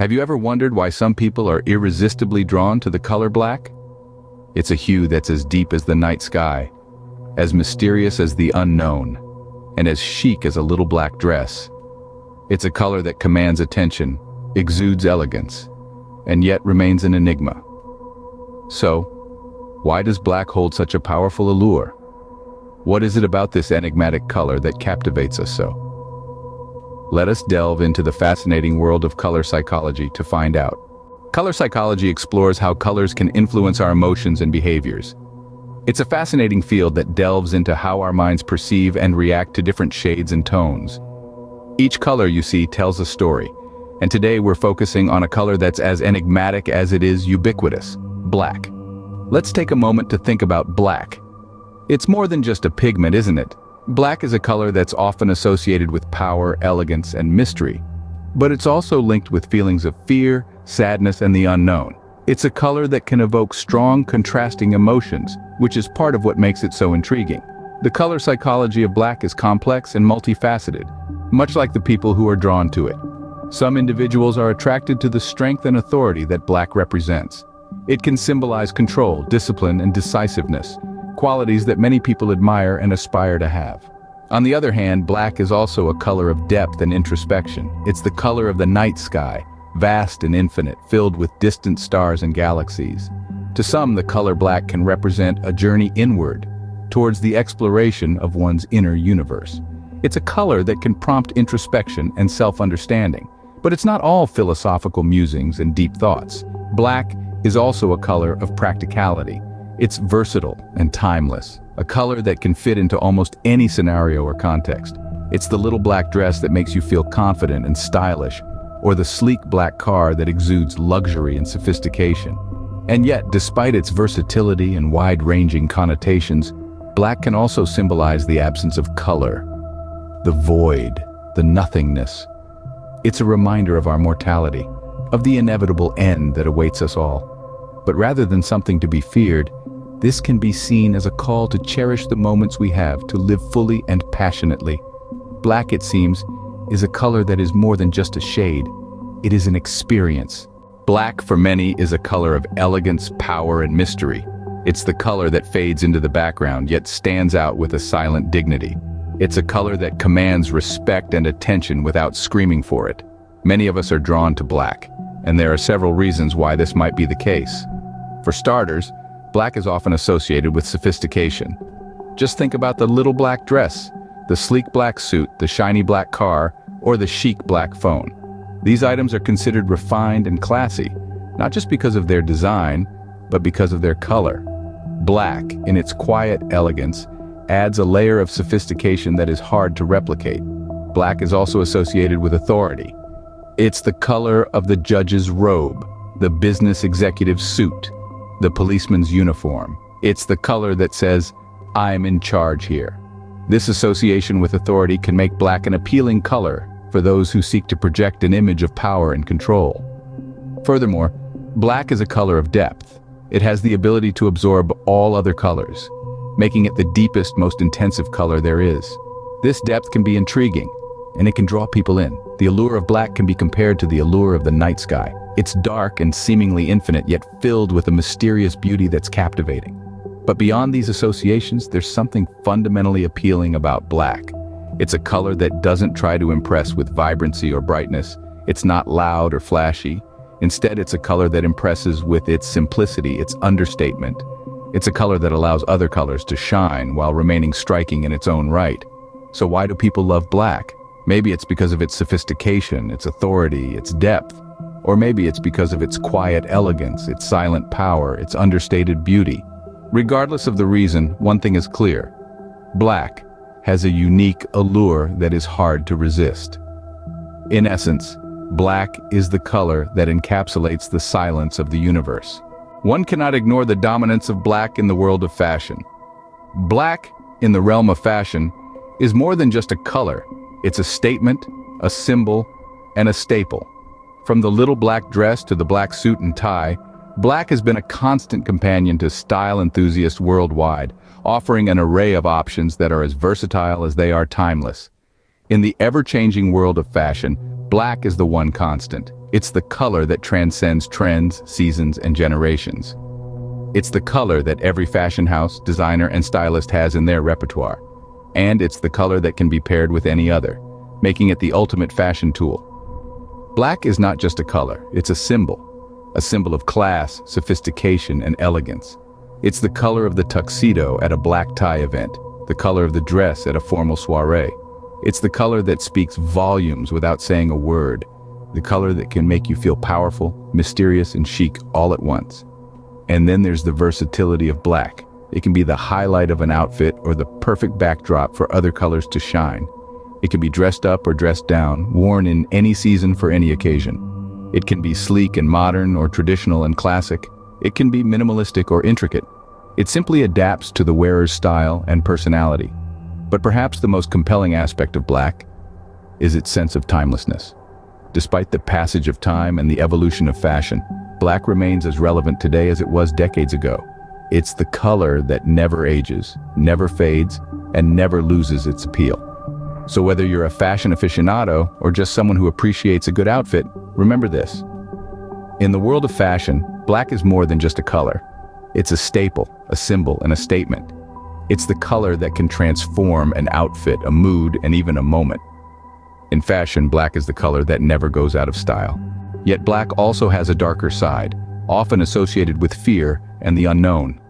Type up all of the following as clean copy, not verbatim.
Have you ever wondered why some people are irresistibly drawn to the color black? It's a hue that's as deep as the night sky, as mysterious as the unknown, and as chic as a little black dress. It's a color that commands attention, exudes elegance, and yet remains an enigma. So, why does black hold such a powerful allure? What is it about this enigmatic color that captivates us so? Let us delve into the fascinating world of color psychology to find out. Color psychology explores how colors can influence our emotions and behaviors. It's a fascinating field that delves into how our minds perceive and react to different shades and tones. Each color you see tells a story, and today we're focusing on a color that's as enigmatic as it is ubiquitous: black. Let's take a moment to think about black. It's more than just a pigment, isn't it? Black is a color that's often associated with power, elegance, and mystery. But it's also linked with feelings of fear, sadness, and the unknown. It's a color that can evoke strong, contrasting emotions, which is part of what makes it so intriguing. The color psychology of black is complex and multifaceted, much like the people who are drawn to it. Some individuals are attracted to the strength and authority that black represents. It can symbolize control, discipline, and decisiveness, qualities that many people admire and aspire to have. On the other hand, black is also a color of depth and introspection. It's the color of the night sky, vast and infinite, filled with distant stars and galaxies. To some, the color black can represent a journey inward, towards the exploration of one's inner universe. It's a color that can prompt introspection and self-understanding. But it's not all philosophical musings and deep thoughts. Black is also a color of practicality. It's versatile and timeless, a color that can fit into almost any scenario or context. It's the little black dress that makes you feel confident and stylish, or the sleek black car that exudes luxury and sophistication. And yet, despite its versatility and wide-ranging connotations, black can also symbolize the absence of color, the void, the nothingness. It's a reminder of our mortality, of the inevitable end that awaits us all. But rather than something to be feared, this can be seen as a call to cherish the moments we have, to live fully and passionately. Black, it seems, is a color that is more than just a shade. It is an experience. Black, for many, is a color of elegance, power, and mystery. It's the color that fades into the background, yet stands out with a silent dignity. It's a color that commands respect and attention without screaming for it. Many of us are drawn to black, and there are several reasons why this might be the case. For starters, black is often associated with sophistication. Just think about the little black dress, the sleek black suit, the shiny black car, or the chic black phone. These items are considered refined and classy, not just because of their design, but because of their color. Black, in its quiet elegance, adds a layer of sophistication that is hard to replicate. Black is also associated with authority. It's the color of the judge's robe, the business executive's suit, the policeman's uniform. It's the color that says, "I'm in charge here." This association with authority can make black an appealing color for those who seek to project an image of power and control. Furthermore, black is a color of depth. It has the ability to absorb all other colors, making it the deepest, most intensive color there is. This depth can be intriguing, and it can draw people in. The allure of black can be compared to the allure of the night sky. It's dark and seemingly infinite, yet filled with a mysterious beauty that's captivating. But beyond these associations, there's something fundamentally appealing about black. It's a color that doesn't try to impress with vibrancy or brightness. It's not loud or flashy. Instead, it's a color that impresses with its simplicity, its understatement. It's a color that allows other colors to shine while remaining striking in its own right. So why do people love black? Maybe it's because of its sophistication, its authority, its depth. Or maybe it's because of its quiet elegance, its silent power, its understated beauty. Regardless of the reason, one thing is clear. Black has a unique allure that is hard to resist. In essence, black is the color that encapsulates the silence of the universe. One cannot ignore the dominance of black in the world of fashion. Black, in the realm of fashion, is more than just a color. It's a statement, a symbol, and a staple. From the little black dress to the black suit and tie, black has been a constant companion to style enthusiasts worldwide, offering an array of options that are as versatile as they are timeless. In the ever-changing world of fashion, black is the one constant. It's the color that transcends trends, seasons, and generations. It's the color that every fashion house, designer, and stylist has in their repertoire. And it's the color that can be paired with any other, making it the ultimate fashion tool. Black is not just a color, it's a symbol of class, sophistication, and elegance. It's the color of the tuxedo at a black tie event, the color of the dress at a formal soiree. It's the color that speaks volumes without saying a word, the color that can make you feel powerful, mysterious, and chic all at once. And then there's the versatility of black. It can be the highlight of an outfit or the perfect backdrop for other colors to shine. It can be dressed up or dressed down, worn in any season for any occasion. It can be sleek and modern or traditional and classic. It can be minimalistic or intricate. It simply adapts to the wearer's style and personality. But perhaps the most compelling aspect of black is its sense of timelessness. Despite the passage of time and the evolution of fashion, black remains as relevant today as it was decades ago. It's the color that never ages, never fades, and never loses its appeal. So whether you're a fashion aficionado or just someone who appreciates a good outfit, remember this. In the world of fashion, black is more than just a color. It's a staple, a symbol, and a statement. It's the color that can transform an outfit, a mood, and even a moment. In fashion, black is the color that never goes out of style. Yet black also has a darker side, often associated with fear and the unknown.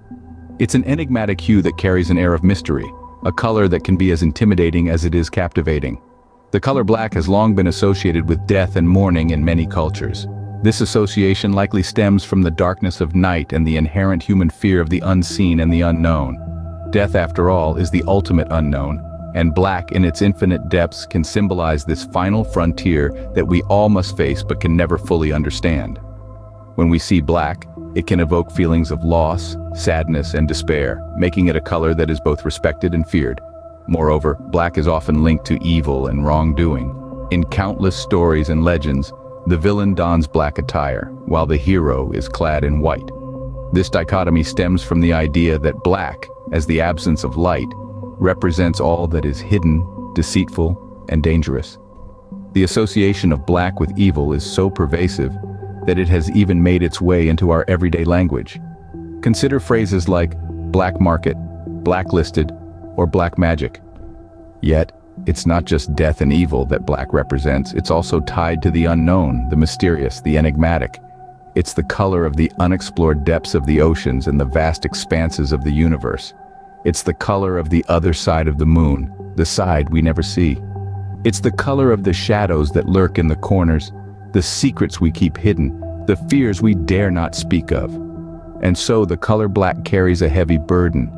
It's an enigmatic hue that carries an air of mystery, a color that can be as intimidating as it is captivating. The color black has long been associated with death and mourning in many cultures. This association likely stems from the darkness of night and the inherent human fear of the unseen and the unknown. Death, after all, is the ultimate unknown, and black in its infinite depths can symbolize this final frontier that we all must face but can never fully understand. When we see black, it can evoke feelings of loss, sadness, and despair, making it a color that is both respected and feared. Moreover, black is often linked to evil and wrongdoing. In countless stories and legends, the villain dons black attire, while the hero is clad in white. This dichotomy stems from the idea that black, as the absence of light, represents all that is hidden, deceitful, and dangerous. The association of black with evil is so pervasive that it has even made its way into our everyday language. Consider phrases like black market, blacklisted, or black magic. Yet, it's not just death and evil that black represents, it's also tied to the unknown, the mysterious, the enigmatic. It's the color of the unexplored depths of the oceans and the vast expanses of the universe. It's the color of the other side of the moon, the side we never see. It's the color of the shadows that lurk in the corners, the secrets we keep hidden, the fears we dare not speak of. And so the color black carries a heavy burden.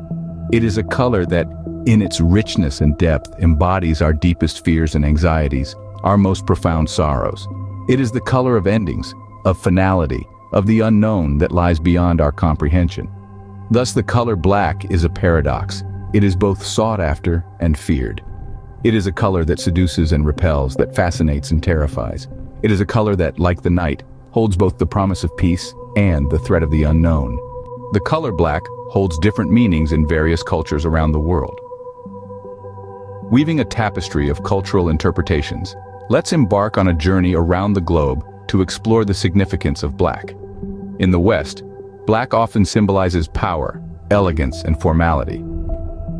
It is a color that, in its richness and depth, embodies our deepest fears and anxieties, our most profound sorrows. It is the color of endings, of finality, of the unknown that lies beyond our comprehension. Thus, the color black is a paradox. It is both sought after and feared. It is a color that seduces and repels, that fascinates and terrifies. It is a color that, like the night, holds both the promise of peace and the threat of the unknown. The color black holds different meanings in various cultures around the world. Weaving a tapestry of cultural interpretations, let's embark on a journey around the globe to explore the significance of black. In the West, black often symbolizes power, elegance, and formality.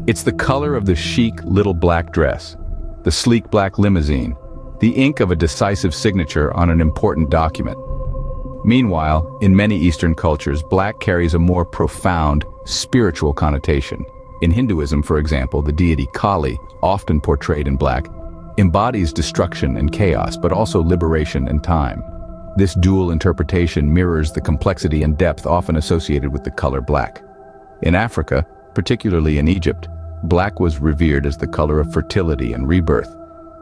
It's the color of the chic little black dress, the sleek black limousine, the ink of a decisive signature on an important document. Meanwhile, in many Eastern cultures, black carries a more profound, spiritual connotation. In Hinduism, for example, the deity Kali, often portrayed in black, embodies destruction and chaos, but also liberation and time. This dual interpretation mirrors the complexity and depth often associated with the color black. In Africa, particularly in Egypt, black was revered as the color of fertility and rebirth,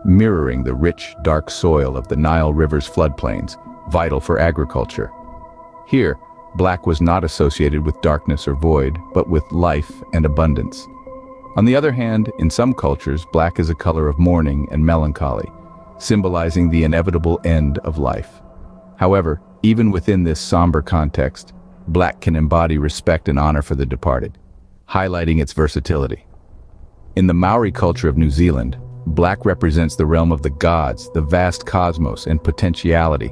mirroring the rich, dark soil of the Nile River's floodplains, vital for agriculture. Here, black was not associated with darkness or void, but with life and abundance. On the other hand, in some cultures, black is a color of mourning and melancholy, symbolizing the inevitable end of life. However, even within this somber context, black can embody respect and honor for the departed, highlighting its versatility. In the Maori culture of New Zealand, black represents the realm of the gods, the vast cosmos, and potentiality,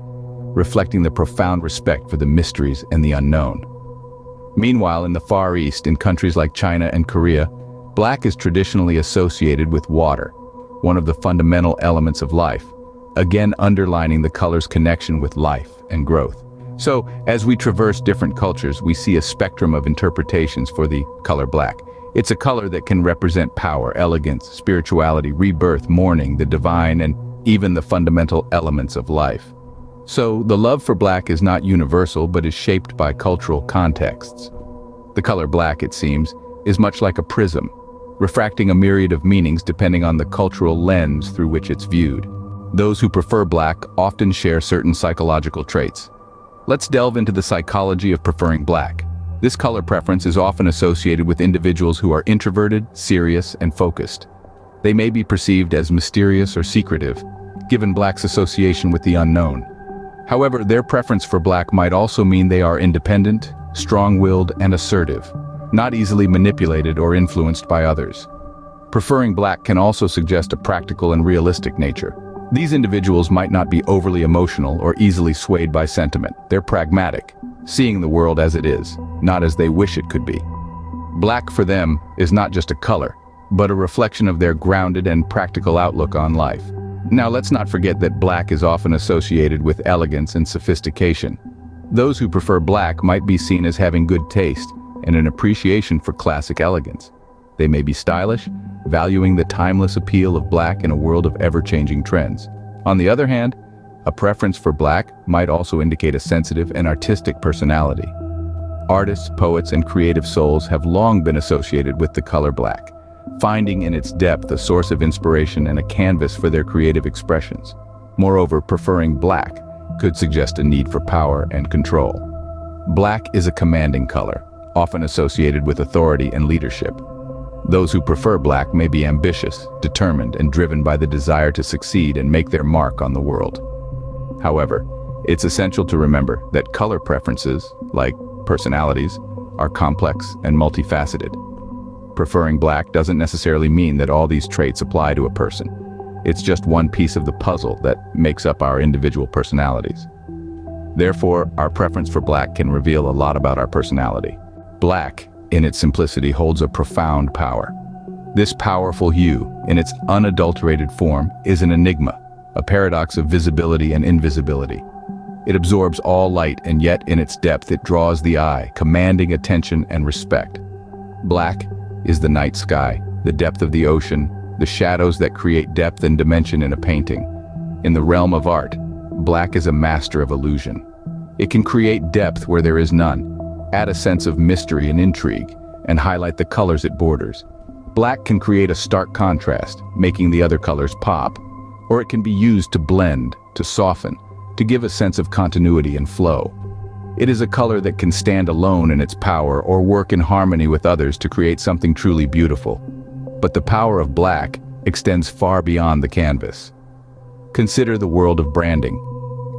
reflecting the profound respect for the mysteries and the unknown. Meanwhile, in the Far East, in countries like China and Korea, black is traditionally associated with water, one of the fundamental elements of life, again underlining the color's connection with life and growth. So, as we traverse different cultures, we see a spectrum of interpretations for the color black. It's a color that can represent power, elegance, spirituality, rebirth, mourning, the divine, and even the fundamental elements of life. So, the love for black is not universal, but is shaped by cultural contexts. The color black, it seems, is much like a prism, refracting a myriad of meanings depending on the cultural lens through which it's viewed. Those who prefer black often share certain psychological traits. Let's delve into the psychology of preferring black. This color preference is often associated with individuals who are introverted, serious, and focused. They may be perceived as mysterious or secretive, given black's association with the unknown. However, their preference for black might also mean they are independent, strong-willed, and assertive, not easily manipulated or influenced by others. Preferring black can also suggest a practical and realistic nature. These individuals might not be overly emotional or easily swayed by sentiment. They're pragmatic, seeing the world as it is, not as they wish it could be. Black for them is not just a color, but a reflection of their grounded and practical outlook on life. Now, let's not forget that black is often associated with elegance and sophistication. Those who prefer black might be seen as having good taste and an appreciation for classic elegance. They may be stylish, valuing the timeless appeal of black in a world of ever-changing trends. On the other hand, a preference for black might also indicate a sensitive and artistic personality. Artists, poets, and creative souls have long been associated with the color black, finding in its depth a source of inspiration and a canvas for their creative expressions. Moreover, preferring black could suggest a need for power and control. Black is a commanding color, often associated with authority and leadership. Those who prefer black may be ambitious, determined, and driven by the desire to succeed and make their mark on the world. However, it's essential to remember that color preferences, like personalities, are complex and multifaceted. Preferring black doesn't necessarily mean that all these traits apply to a person. It's just one piece of the puzzle that makes up our individual personalities. Therefore, our preference for black can reveal a lot about our personality. Black, in its simplicity, holds a profound power. This powerful hue, in its unadulterated form, is an enigma, a paradox of visibility and invisibility. It absorbs all light, and yet in its depth it draws the eye, commanding attention and respect. Black is the night sky, the depth of the ocean, the shadows that create depth and dimension in a painting. In the realm of art, black is a master of illusion. It can create depth where there is none, add a sense of mystery and intrigue, and highlight the colors it borders. Black can create a stark contrast, making the other colors pop, or it can be used to blend, to soften, to give a sense of continuity and flow. It is a color that can stand alone in its power or work in harmony with others to create something truly beautiful. But the power of black extends far beyond the canvas. Consider the world of branding.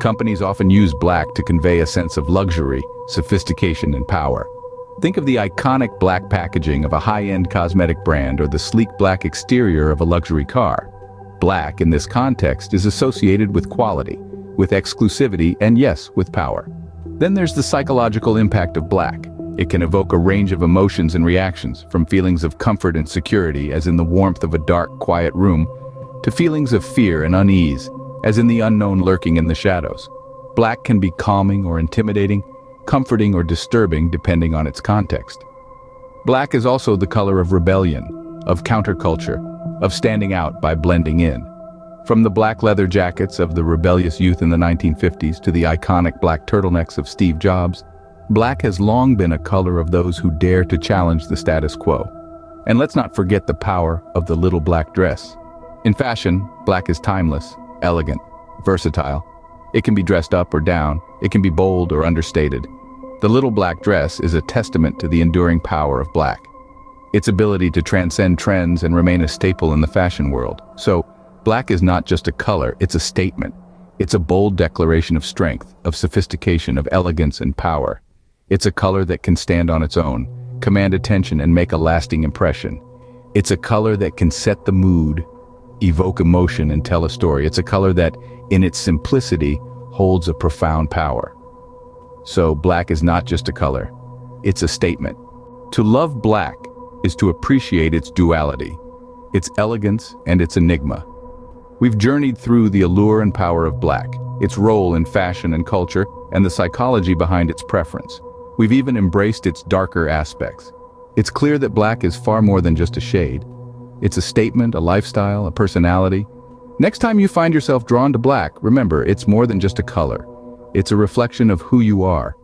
Companies often use black to convey a sense of luxury, sophistication, and power. Think of the iconic black packaging of a high-end cosmetic brand or the sleek black exterior of a luxury car. Black, in this context, is associated with quality, with exclusivity, and yes, with power. Then there's the psychological impact of black. It can evoke a range of emotions and reactions, from feelings of comfort and security, as in the warmth of a dark, quiet room, to feelings of fear and unease, as in the unknown lurking in the shadows. Black can be calming or intimidating, comforting or disturbing depending on its context. Black is also the color of rebellion, of counterculture, of standing out by blending in. From the black leather jackets of the rebellious youth in the 1950s to the iconic black turtlenecks of Steve Jobs, black has long been a color of those who dare to challenge the status quo. And let's not forget the power of the little black dress. In fashion, black is timeless, elegant, versatile. It can be dressed up or down. It can be bold or understated. The little black dress is a testament to the enduring power of black, its ability to transcend trends and remain a staple in the fashion world. So, black is not just a color, it's a statement. It's a bold declaration of strength, of sophistication, of elegance and power. It's a color that can stand on its own, command attention, and make a lasting impression. It's a color that can set the mood, evoke emotion, and tell a story. It's a color that, in its simplicity, holds a profound power. So black is not just a color, it's a statement. To love black is to appreciate its duality, its elegance and its enigma. We've journeyed through the allure and power of black, its role in fashion and culture, and the psychology behind its preference. We've even embraced its darker aspects. It's clear that black is far more than just a shade. It's a statement, a lifestyle, a personality. Next time you find yourself drawn to black, remember, it's more than just a color. It's a reflection of who you are,